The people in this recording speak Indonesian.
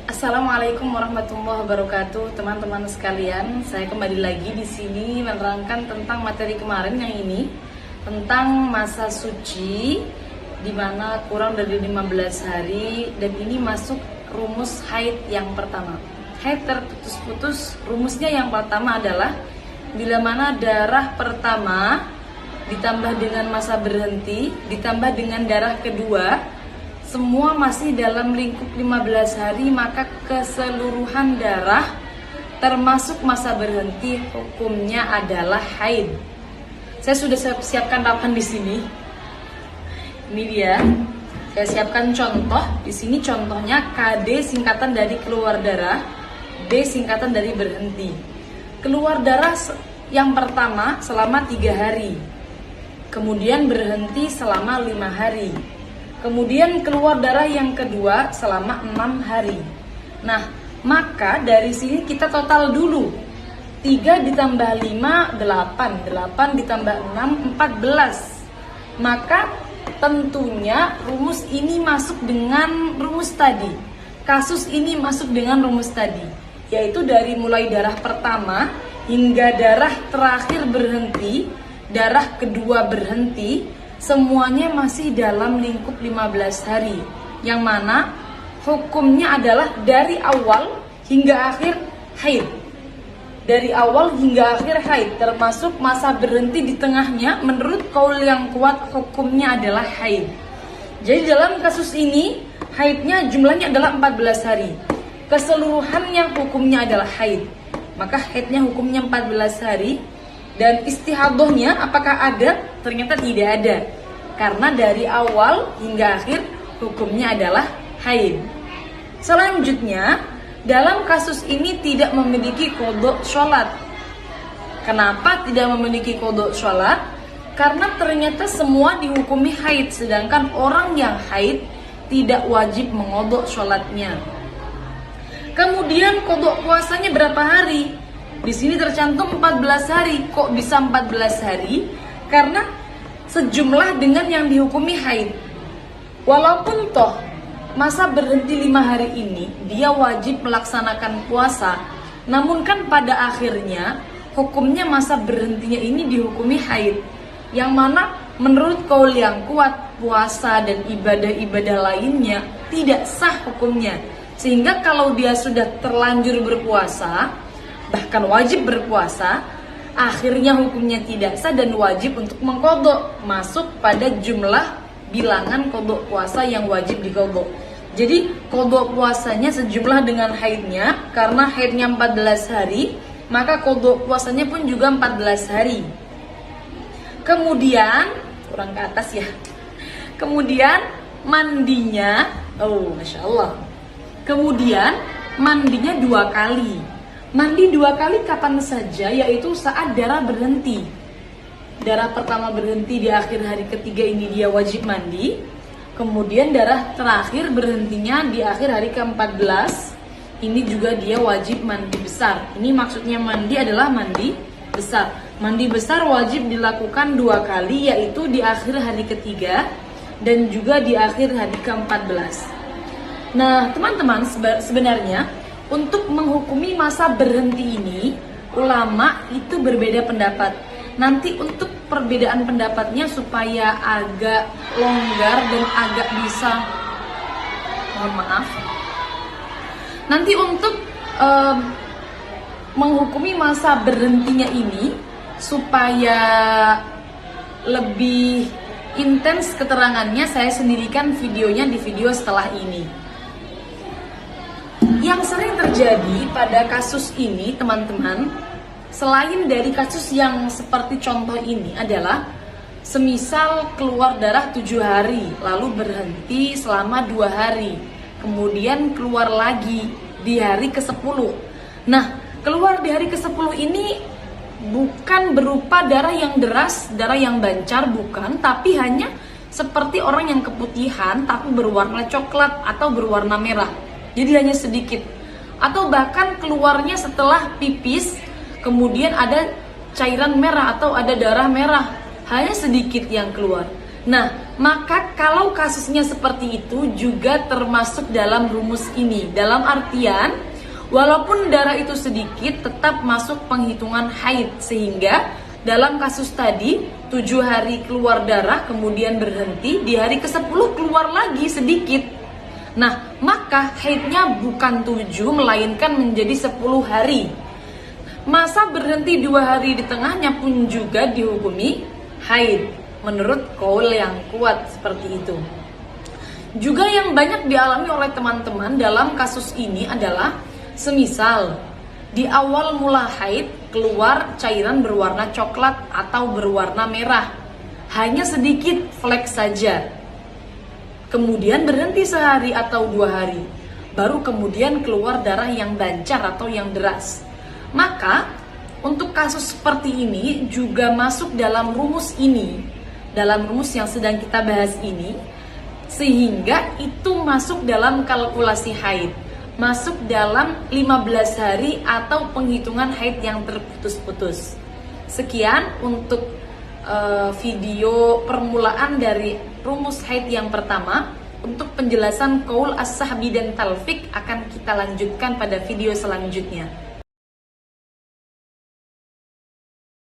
Assalamualaikum warahmatullahi wabarakatuh, teman-teman sekalian. Saya kembali lagi di sini menerangkan tentang materi kemarin yang ini tentang masa suci di mana kurang dari 15 hari dan ini masuk rumus haid yang pertama. Haid terputus-putus, rumusnya yang pertama adalah bila mana darah pertama ditambah dengan masa berhenti ditambah dengan darah kedua semua masih dalam lingkup 15 hari, maka keseluruhan darah termasuk masa berhenti hukumnya adalah haid. Saya sudah siapkan papan di sini. Ini dia. Saya siapkan contoh. Di sini contohnya KD singkatan dari keluar darah, D singkatan dari berhenti. Keluar darah yang pertama selama 3 hari. Kemudian berhenti selama 5 hari. Kemudian keluar darah yang kedua selama 6 hari. Nah, maka dari sini kita total dulu. 3 ditambah 5, 8. 8 ditambah 6, 14. Maka tentunya rumus ini masuk dengan rumus tadi. Kasus ini masuk dengan rumus tadi. Yaitu dari mulai darah pertama hingga darah terakhir berhenti, darah kedua berhenti, semuanya masih dalam lingkup 15 hari, yang mana hukumnya adalah dari awal hingga akhir haid. Dari awal hingga akhir haid, termasuk masa berhenti di tengahnya, menurut kaul yang kuat hukumnya adalah haid. Jadi dalam kasus ini haidnya jumlahnya adalah 14 hari. Keseluruhannya hukumnya adalah haid. Maka haidnya hukumnya 14 hari. Dan istihadohnya apakah ada? Ternyata tidak ada. Karena dari awal hingga akhir hukumnya adalah haid. Selanjutnya, dalam kasus ini tidak memiliki qadha sholat. Kenapa tidak memiliki qadha sholat? Karena ternyata semua dihukumi haid, sedangkan orang yang haid tidak wajib mengodok sholatnya. Kemudian qadha puasanya berapa hari? Di sini tercantum 14 hari. Kok bisa 14 hari? Karena sejumlah dengan yang dihukumi haid. Walaupun toh masa berhenti 5 hari ini dia wajib melaksanakan puasa, namun kan pada akhirnya hukumnya masa berhentinya ini dihukumi haid, yang mana menurut kaul yang kuat puasa dan ibadah-ibadah lainnya tidak sah hukumnya. Sehingga kalau dia sudah terlanjur berpuasa, bahkan wajib berpuasa, akhirnya hukumnya tidak sah dan wajib untuk mengkodok, masuk pada jumlah bilangan kodok puasa yang wajib dikodok. Jadi kodok puasanya sejumlah dengan haidnya, karena haidnya 14 hari, maka kodok puasanya pun juga 14 hari. Kemudian, kurang ke atas ya. Kemudian mandinya, Masya Allah. Kemudian mandinya 2 kali. Mandi 2 kali kapan saja, yaitu saat darah berhenti. Darah pertama berhenti di akhir hari ketiga, ini dia wajib mandi. Kemudian darah terakhir berhentinya di akhir hari ke-14, ini juga dia wajib mandi besar. Ini maksudnya mandi adalah mandi besar. Mandi besar wajib dilakukan 2 kali, yaitu di akhir hari ketiga dan juga di akhir hari ke-14. Nah, teman-teman, sebenarnya untuk menghukumi masa berhenti ini, ulama itu berbeda pendapat. Nanti untuk perbedaan pendapatnya supaya agak longgar dan agak bisa, mohon maaf. Nanti untuk menghukumi masa berhentinya ini supaya lebih intens keterangannya, saya sendirikan videonya di video setelah ini. Yang sering terjadi pada kasus ini, teman-teman, selain dari kasus yang seperti contoh ini adalah semisal keluar darah 7 hari, lalu berhenti selama 2 hari, kemudian keluar lagi di hari ke-10. Nah, keluar di hari ke-10 ini bukan berupa darah yang deras, darah yang bancar, bukan, tapi hanya seperti orang yang keputihan tapi berwarna coklat atau berwarna merah. Jadi hanya sedikit. Atau bahkan keluarnya setelah pipis, kemudian ada cairan merah atau ada darah merah, hanya sedikit yang keluar. Nah, Maka kalau kasusnya seperti itu juga termasuk dalam rumus ini. Dalam artian, walaupun darah itu sedikit tetap masuk penghitungan haid. Sehingga dalam kasus tadi 7 hari keluar darah kemudian berhenti, di hari ke-10 keluar lagi sedikit. Nah, maka haidnya bukan 7 melainkan menjadi 10 hari. Masa berhenti 2 hari di tengahnya pun juga dihukumi haid menurut qaul yang kuat seperti itu. Juga yang banyak dialami oleh teman-teman dalam kasus ini adalah semisal di awal mula haid keluar cairan berwarna coklat atau berwarna merah, hanya sedikit flek saja. Kemudian berhenti sehari atau 2 hari, baru kemudian keluar darah yang lancar atau yang deras. Maka untuk kasus seperti ini juga masuk dalam rumus ini, dalam rumus yang sedang kita bahas ini, sehingga itu masuk dalam kalkulasi haid, masuk dalam 15 hari atau penghitungan haid yang terputus-putus. Sekian untuk video permulaan dari rumus haid yang pertama. Untuk penjelasan qaul as-sahbi dan talfik akan kita lanjutkan pada video selanjutnya.